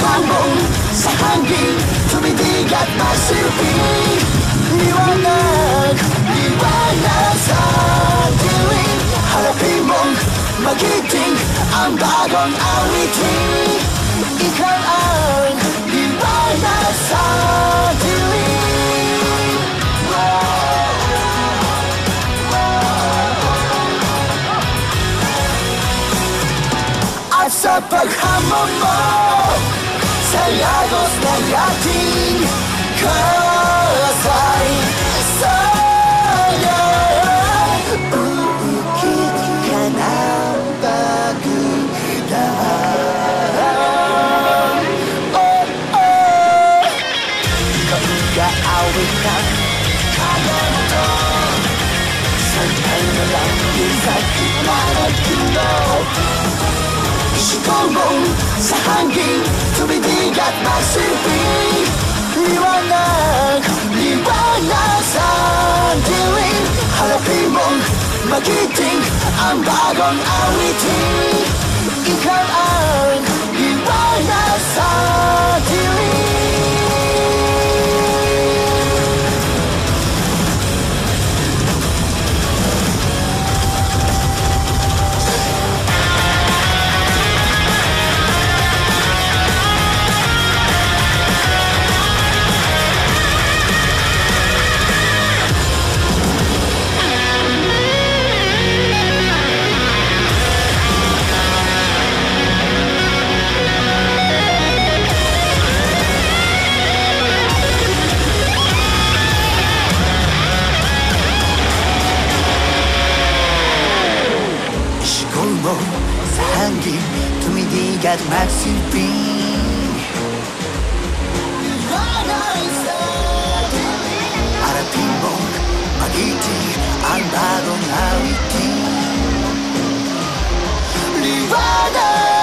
Sigaw mong sa hangin, tumitig at masilbing liwanag, liwanag sa dilim. Harapin mong magiting ang bagong awitin. Ikaw ang liwanag sa dilim. At sa paghamon mo sa lagos ng ating kasaysayan, uukit ka ng bagong daan. Oh, oh, kapag-aawit ng kaganto, santay na lang isa't managkilot. Sigaw mong sa hangin, tumitig at magsilbing liwanag, liwanag sa dilim. Harapin mong magiting ang bagong awitin. Ikaw ang liwanag sa dilim. Sa hangin, tumitig at magsilbing liwanag sa dilim. Harapin mong magiting ang bagong awitin. Liwanag.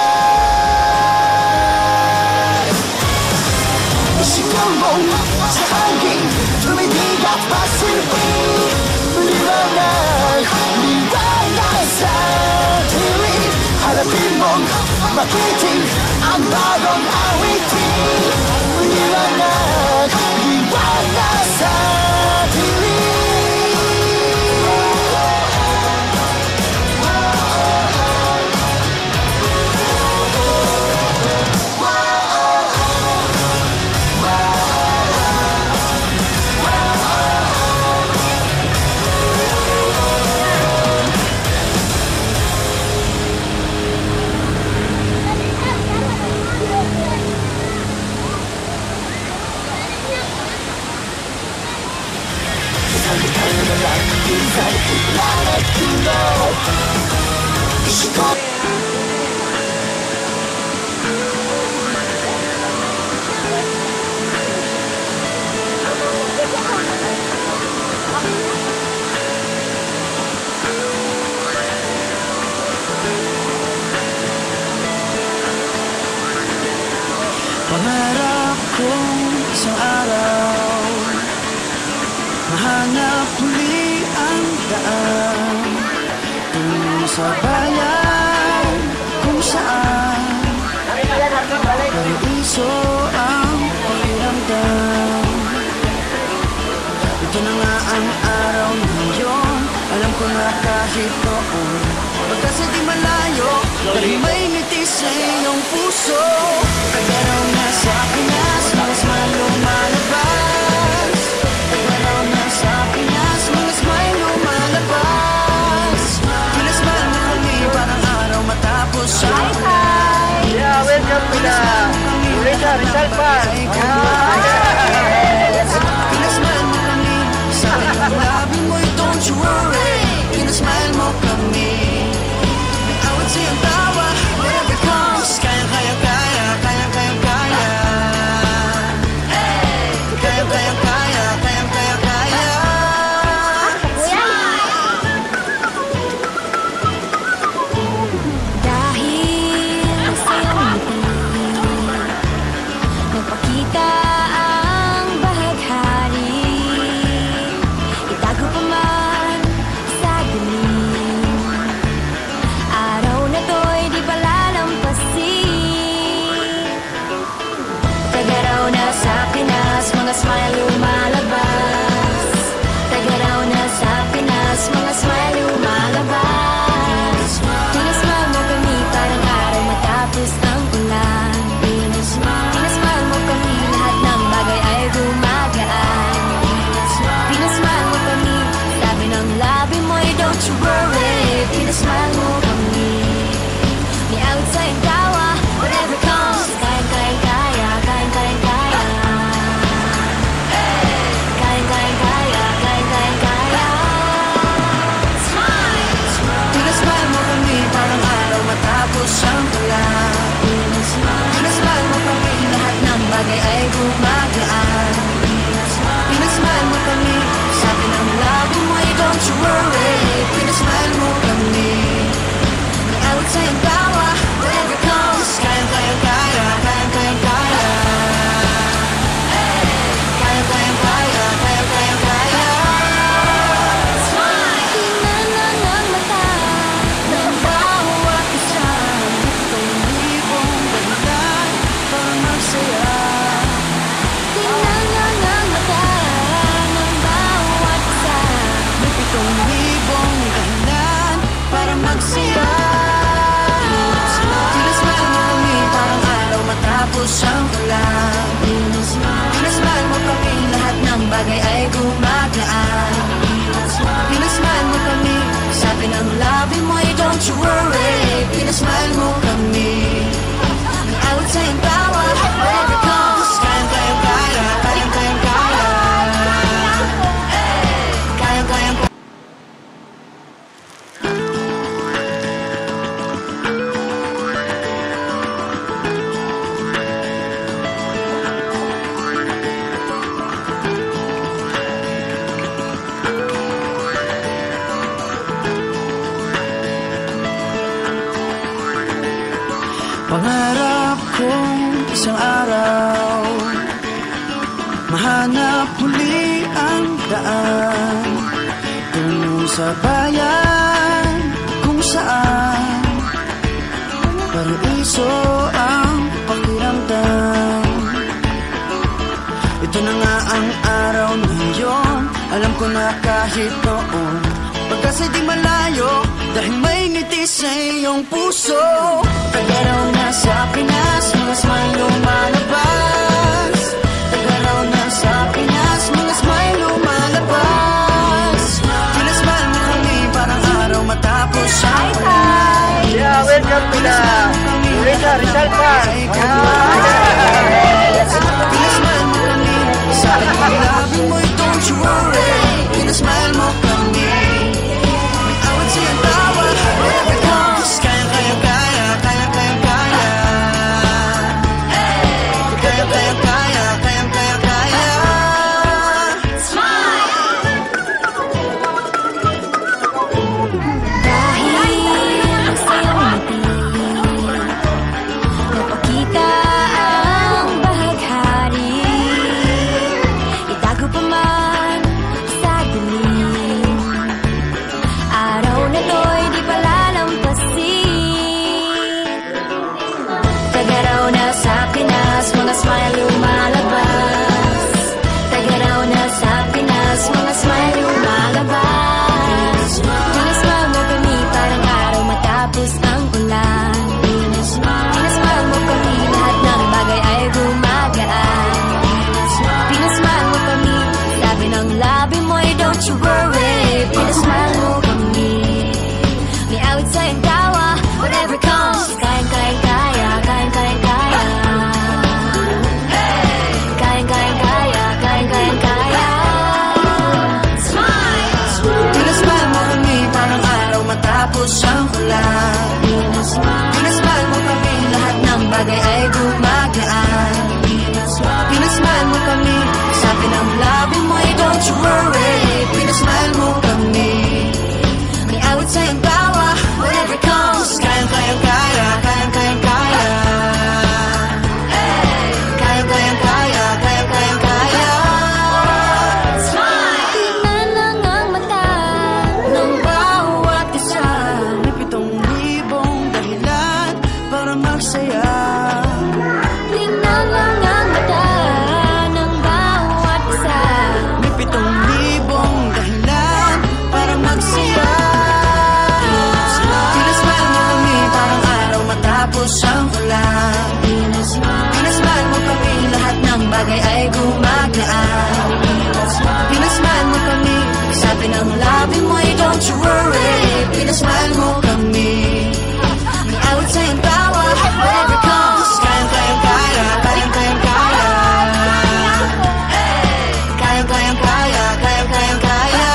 Sigaw mong sa hangin, tumitig at magsilbing liwanag, liwanag sa dilim. Harapin mong magiting ang bagong awitin. Liwanag, liwanag sa dilim. Pangarap kong isang araw mahanap muli ang daan tungo sa bayan kung saan paraiso ang pakiramdam. Ito na nga ang araw na ngayon, alam ko na kahit noon pagkasa di malayo, dahil may ngiti sa iyong puso. Pagkaraw na sa Pinas, mga smile lumalabas. Pagkaraw na sa Pinas, mga smile lumalabas. Pinasmal mo kami parang araw matapos ang ulan. Yeah, welcome to the Rizal Park. Pinasmal mo kami sa ilang labi mo'y don't you worry. Pinasmal mo kami. Awat siyang tawa, whatever comes. Kaya bagay ay gumagaan. Pinasmile mo kami, sabi ng labi mo ay don't you worry. Pinasmile mo kami, may awit sa'yong tawa, whatever comes. Kayang kaya, kayang kaya, kayang kaya. Kayang kaya, kayang kaya, kaya. Tingnan lang ang mata ng bawat isa. Itong libong dahilan para magsaya. Tingnan lang ang mata ng bawat isa. May 7,000 dahilan para magsaya. Pinasmile mo kami parang araw matapos ang ulan. Pinasmile mo kami, lahat ng bagay ay gumagaan. Pinasmile mo kami, sabi ng labi mo ay don't you worry. Pinasmile mo kami, may awit sa'yong tawa, whatever comes. Kayang kayang kaya, kayang kayang kaya. Kayang kayang kaya. Pangarap kong isang araw mahanap muli ang daan tungo sa bayan kung saan paraiso ang pakiramdam. Ito na nga ang araw na yun, alam ko na kahit noon pagkasa'y di malayo, dahil may ngiti sa iyong puso. Tagaraw na sa Pinas, mga smile lumalabas. Tagaraw na sa Pinas, mga smile lumalabas. Pinasmile mo kami parang araw matapos ang ulan. Yeah, welcome to the Rizal Park. Pinasmile mo kami, sabi ng labi mo'y don't you worry. Pinasmile mo kami, may awit sa'yong tawa, whatever comes. Kayang kayang kaya, kayang kayang kaya. Kayang kayang kaya, kayang kayang kaya. Dahil sa iyong ngiti, napakita ang bahaghari. Itago pa man sa dilim, araw na to'y di palalampasin. Tagaraw na sa Pinas, mga smile lumalabas. Tagaraw na sa Pinas, mga smile lumalabas. Pinasmile mo kami parang araw matapos ang ulan. Pinasmile mo kami, lahat ng bagay ay gumagaan. Pinasmile mo kami, sabi ng labi mo ay don't you worry. Pinasmile mo kami, may awit sa'yong tawa, whatever comes. Kayang kayang kaya, kayang kayang kaya. Kayang kayang kaya, kayang kayang kaya. Pinasmile mo kami parang araw matapos ang ulan. Pinasmile mo kami, lahat ng bagay ay gumagaan. Pinasmile mo kami, sabi ng labi mo ay don't you worry. Pinasmile mo kami, may awit sa'yong tawa, whatever comes. Kayang kayang kaya, kayang kayang kaya. Kayang kayang kaya, kayang kayang kaya. Tingnan lang ang mata ng bawat isa. May 7,000 dahilan para magsaya. Tingnan lang ang mata ng bawat isa. May 7,000 dahilan para magsaya. Pinasmile mo kami parang araw matapos ang ulan. Pinasmile mo kami, lahat ng bagay ay gumagaan. Pinasmile mo kami, sabi ng labi mo ay don't you worry. Pinasmile mo kami, may awit sa'yong tawa, whatever comes. Kayang kayang kaya, kayang kayang kaya. Kayang kayang kaya, kayang kayang kaya.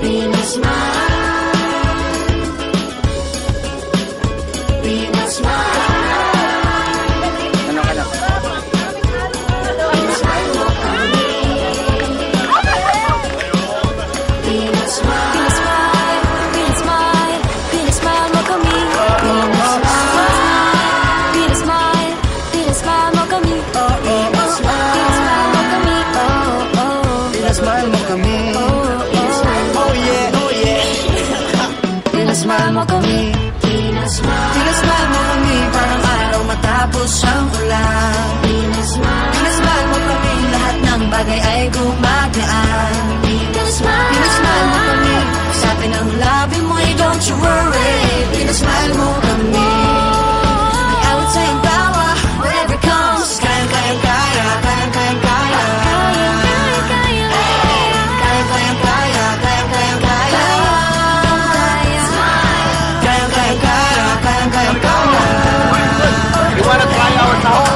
Pinasmile. mo kami, pinasmile mo kami, parang araw matapos ang ulan. Pinasmile mo kami, lahat ng bagay ay gumagaan. Pinasmile mo kami, sabi ng labi mo ay don't you worry. Pinasmile mo kami, I would say ang tawa, whatever comes. Kaya, kaya, kaya, kaya, kaya, kaya. You wanna try our song?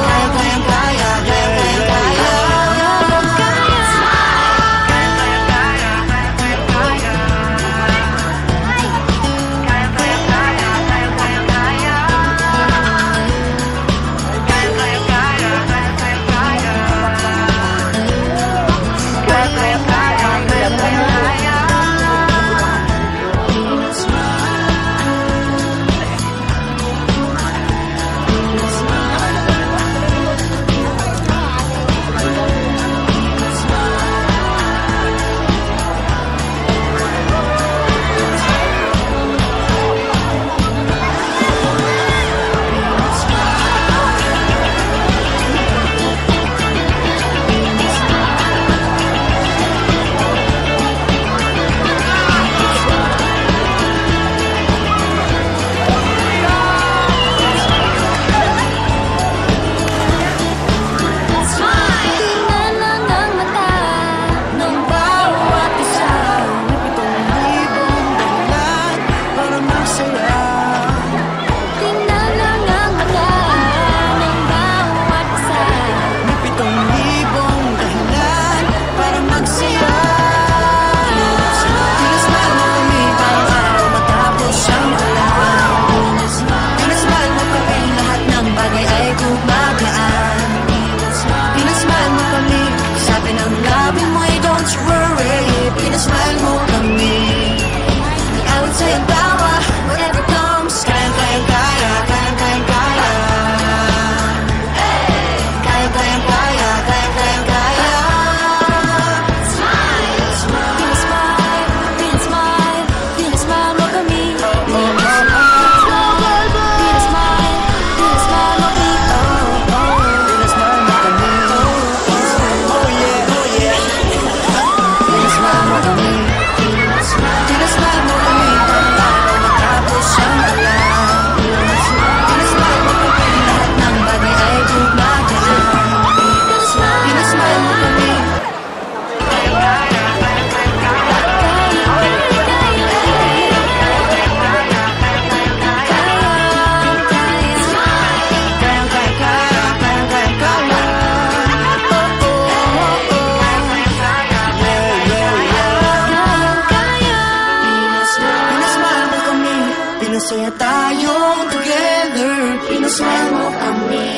Masaya tayong together, pinasmile mo kami.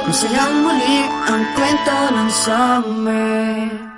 Masayang muli ang kwento ng summer.